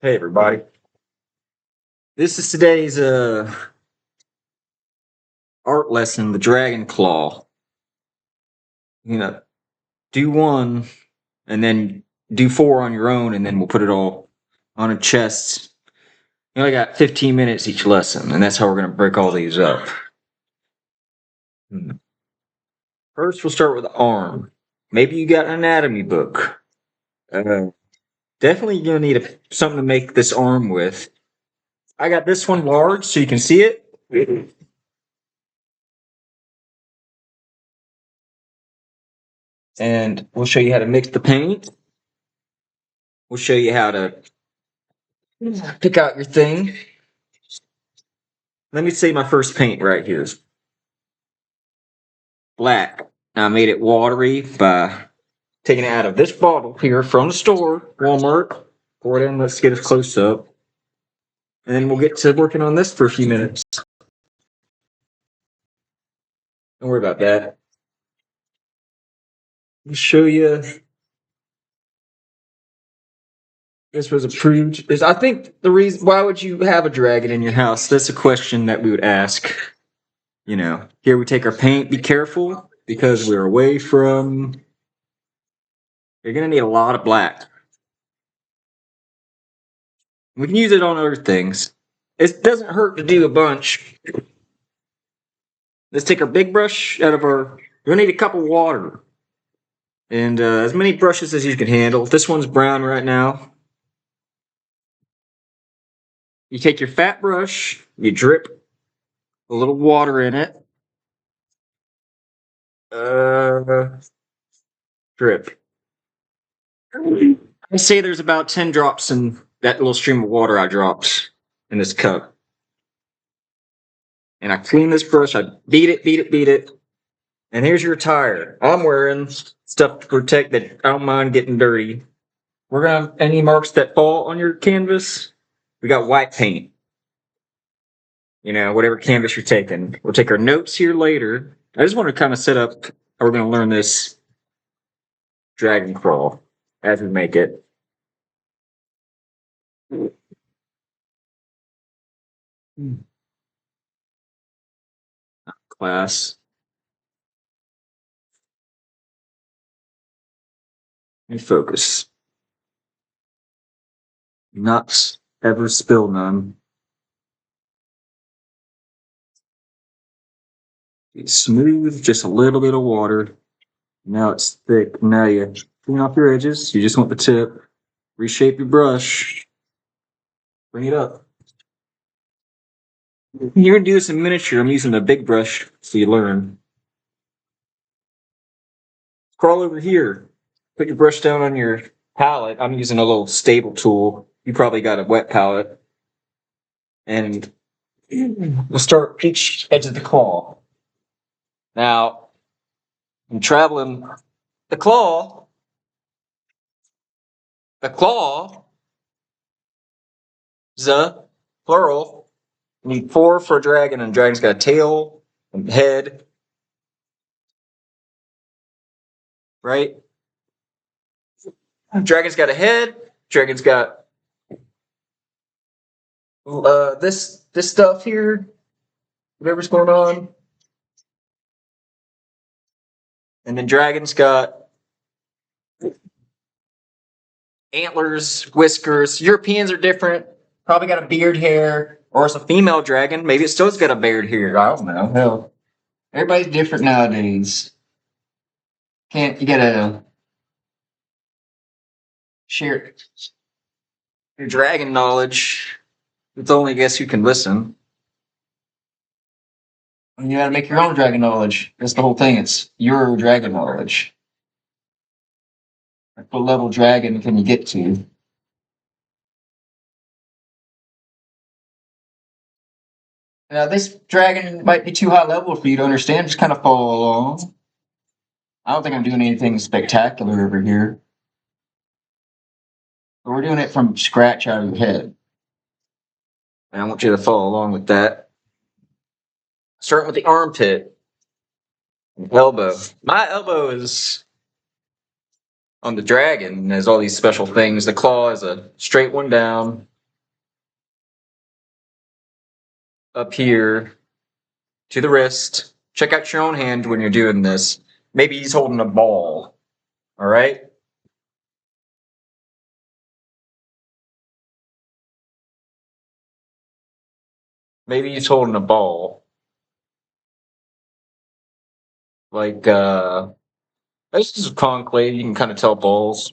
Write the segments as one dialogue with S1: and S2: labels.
S1: Hey everybody. This is today's art lesson, the Dragon Claw. You know, do one and then do four on your own and then we'll put it all on a chest. You only got 15 minutes each lesson, and that's how we're gonna break all these up. Hmm. First we'll start with the arm. Maybe you got an anatomy book. Uh, Definitely gonna need something to make this arm with. I got this one large so you can see it. And we'll show you how to mix the paint. We'll show you how to pick out your thing. Let me say my first paint right here is black. I made it watery by taking it out of this bottle here from the store, Walmart. Pour it in, let's get a close up. And then we'll get to working on this for a few minutes. Don't worry about that. Let me show you. This was approved. I think the reason, why would you have a dragon in your house? That's a question that we would ask. Here we take our paint. Be careful because we're away from. You're going to need a lot of black. We can use it on other things. It doesn't hurt to do a bunch. Let's take our big brush out of our. We're gonna need a cup of water, and as many brushes as you can handle. This one's brown right now. You take your fat brush, you drip a little water in it. Drip. I say there's about 10 drops in that little stream of water I dropped in this cup. And I clean this brush, I beat it. And here's your tire. I'm wearing stuff to protect that I don't mind getting dirty. We're gonna have any marks that fall on your canvas. We got white paint. Whatever canvas you're taking. We'll take our notes here later. I just want to kind of set up how we're gonna learn this dragon crawl as we make it. Class. And focus. Not ever spill none. It's smooth, just a little bit of water. Now it's thick. Now you clean off your edges. You just want the tip. Reshape your brush. Bring it up. You're gonna do this in miniature. I'm using a big brush so you learn. Crawl over here. Put your brush down on your palette. I'm using a little stable tool. You probably got a wet palette. And we'll start each edge of the claw. Now, I'm traveling the claw. The claw. Plural. You need 4 for a dragon, and a dragon's got a tail and head. Right? Dragon's got a head. Dragon's got this stuff here. Whatever's going on. And then dragon's got antlers, whiskers. Europeans are different. Probably got a beard hair. Or it's a female dragon. Maybe it still's got a beard hair. I don't know. Hell. Everybody's different nowadays. You gotta share your dragon knowledge. It's only guess who can listen. And you gotta make your own dragon knowledge. That's the whole thing. It's your dragon knowledge. Like what level dragon can you get to? Now, this dragon might be too high level for you to understand. Just kind of follow along. I don't think I'm doing anything spectacular over here. But we're doing it from scratch out of your head. And I want you to follow along with that. Starting with the armpit. Elbow. My elbow is on the dragon. Has all these special things. The claw is a straight one down. up here to the wrist. Check out your own hand when you're doing this. Maybe he's holding a ball. All right. Maybe he's holding a ball. Like, this is conclave. You can kind of tell balls,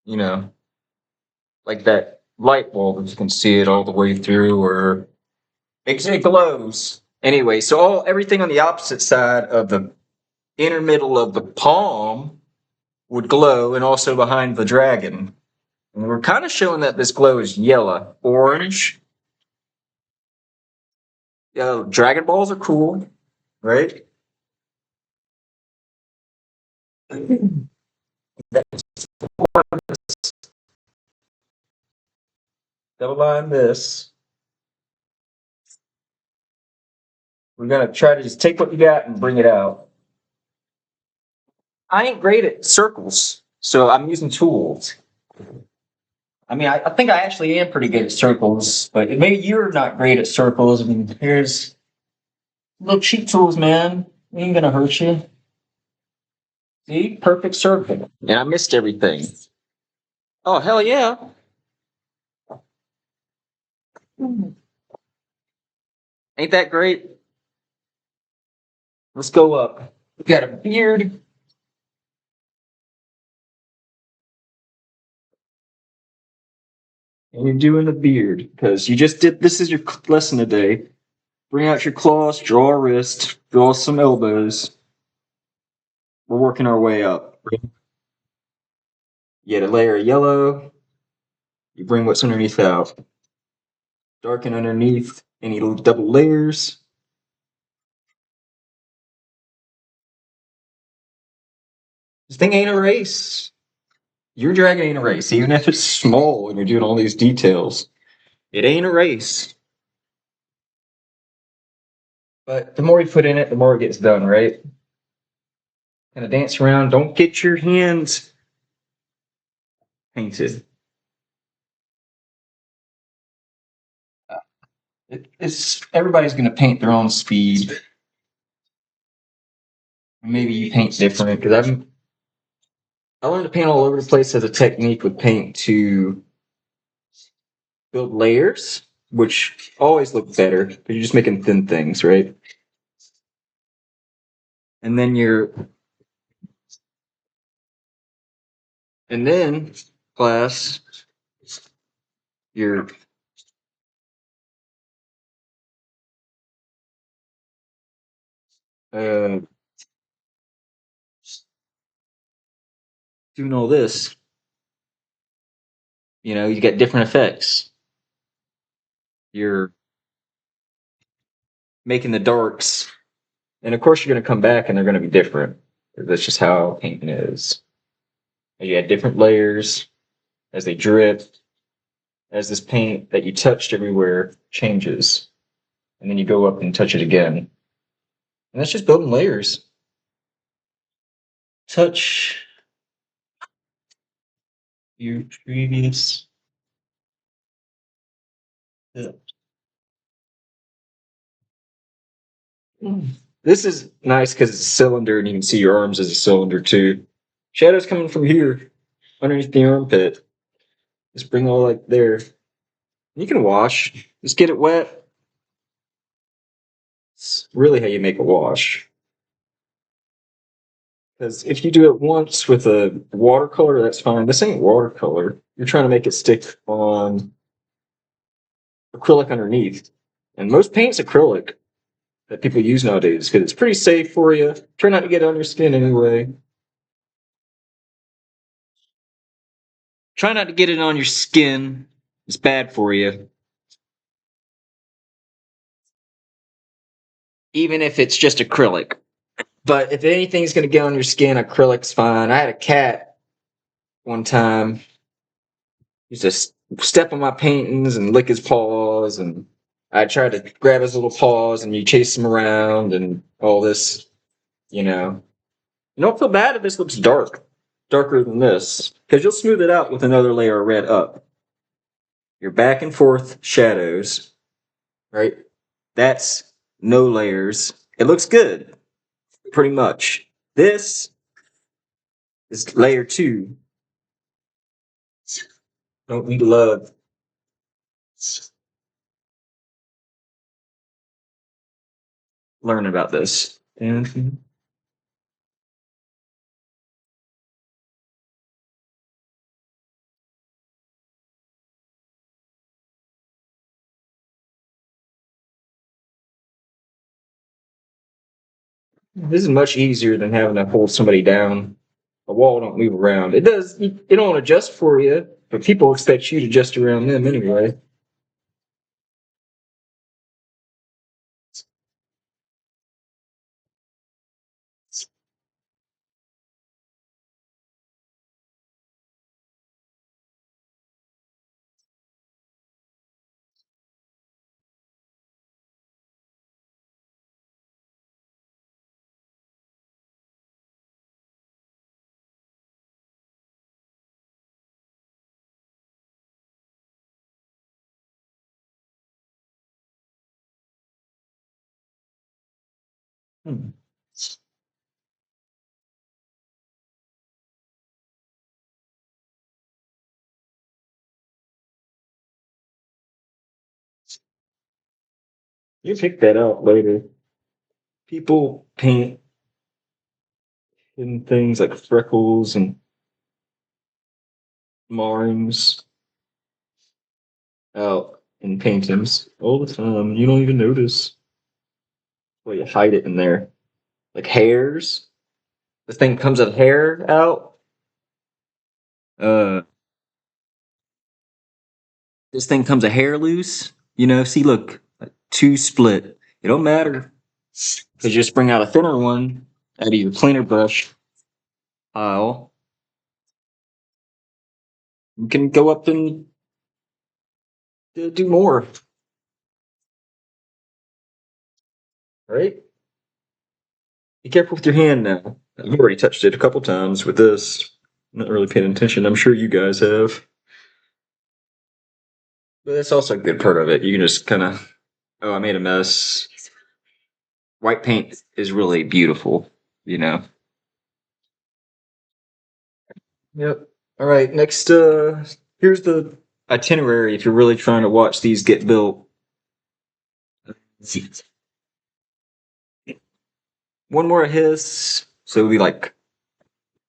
S1: you know, like that light bulb. You can see it all the way through, or it glows. Anyway, so everything on the opposite side of the inner middle of the palm would glow, and also behind the dragon. And we're kind of showing that this glow is yellow, orange. Yeah, Dragon Balls are cool, right? Double line this. We're gonna try to just take what you got and bring it out. I ain't great at circles, so I'm using tools. I mean, I think I actually am pretty good at circles, but maybe you're not great at circles. I mean, here's little cheap tools, man. They ain't gonna hurt you. See, perfect circle. And I missed everything. Oh hell yeah! Ain't that great? Let's go up. We got a beard. And you're doing a beard because you just did. This is your lesson today. Bring out your claws, draw a wrist, draw some elbows. We're working our way up. You get a layer of yellow. You bring what's underneath out. Darken underneath any double layers. This thing ain't a race. Your dragon ain't a race, even if it's small and you're doing all these details. It ain't a race. But the more you put in it, the more it gets done, right? Kind of dance around. Don't get your hands painted. It's everybody's going to paint their own speed. Maybe you paint different because I learned to paint all over the place as a technique with paint to build layers, which always look better because you're just making thin things, right? And then class, you're uh, doing all this. You know, you get different effects. You're making the darks, and of course, you're going to come back and they're going to be different. That's just how painting is. You add different layers as they drip, as this paint that you touched everywhere changes. And then you go up and touch it again. And that's just building layers. Touch your previous. Yeah. This is nice because it's a cylinder and you can see your arms as a cylinder too. Shadows coming from here, underneath the armpit. Just bring all like there. You can wash. Just get it wet. It's really how you make a wash. Because if you do it once with a watercolor, that's fine. This ain't watercolor. You're trying to make it stick on acrylic underneath. And most paint's acrylic that people use nowadays because it's pretty safe for you. Try not to get it on your skin anyway. Try not to get it on your skin. It's bad for you. Even if it's just acrylic. But if anything's going to get on your skin, acrylic's fine. I had a cat one time. He used to step on my paintings and lick his paws, and I tried to grab his little paws, and you chase him around and all this, you know. You don't feel bad if this looks darker than this, because you'll smooth it out with another layer of red up. Your back and forth shadows right? That's no layers. It looks good, pretty much. This is layer 2. Don't we love learning about this? And this is much easier than having to hold somebody down. A wall don't move around. It does. It don't adjust for you, but people expect you to adjust around them anyway. Hmm. You pick that out later. People paint hidden things like freckles and markings out in paintings all the time. You don't even notice. Well, you hide it in there. Like hairs. This thing comes of hair out. Uh, this thing comes a hair loose. See, look, two split. It don't matter because you just bring out a thinner one out of your cleaner brush pile. You can go up and do more, right? Be careful with your hand now. I've already touched it a couple times with this. Not really paying attention. I'm sure you guys have. But that's also a good part of it. You can just kind of, oh, I made a mess. White paint is really beautiful, you know. Yep. All right. Next, here's the itinerary if you're really trying to watch these get built. One more hiss. So we like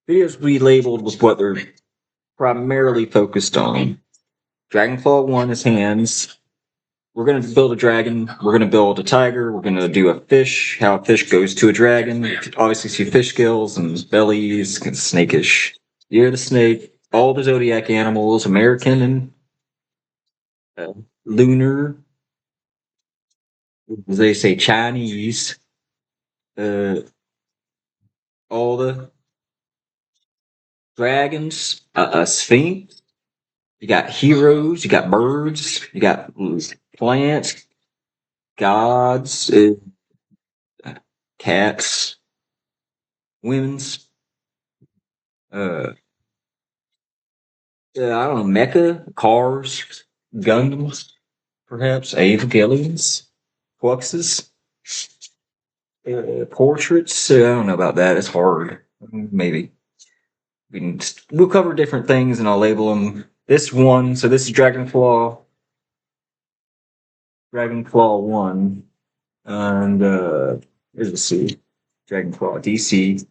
S1: videos we labeled with what they're primarily focused on. Dragonfall 1 is hands. We're gonna build a dragon. We're gonna build a tiger. We're gonna do a fish. How a fish goes to a dragon. You can obviously see fish scales and bellies, kind of snakish. Year of the snake. All the zodiac animals, American and uh, lunar. As they say, Chinese. Uh, all the dragons. A sphinx. You got heroes. You got birds. You got plants. Gods. Cats. Women's. Uh, I don't know, mecha, cars, Gundams, perhaps, Evangelions, Fluxes, portraits. I don't know about that. It's hard. Maybe we'll cover different things and I'll label them. This one, so this is Dragonclaw 1, and let's see, Dragonclaw DC,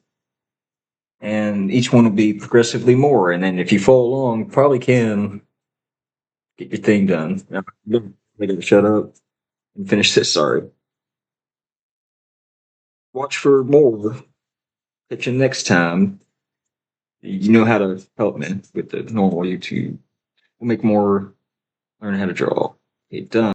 S1: and each one will be progressively more. And then if you follow along, you probably can get your thing done. Ready to shut up and finish this. Sorry. Watch for more. Catch you next time. You know how to help me with the normal YouTube. We'll make more. Learn how to draw. Okay, done.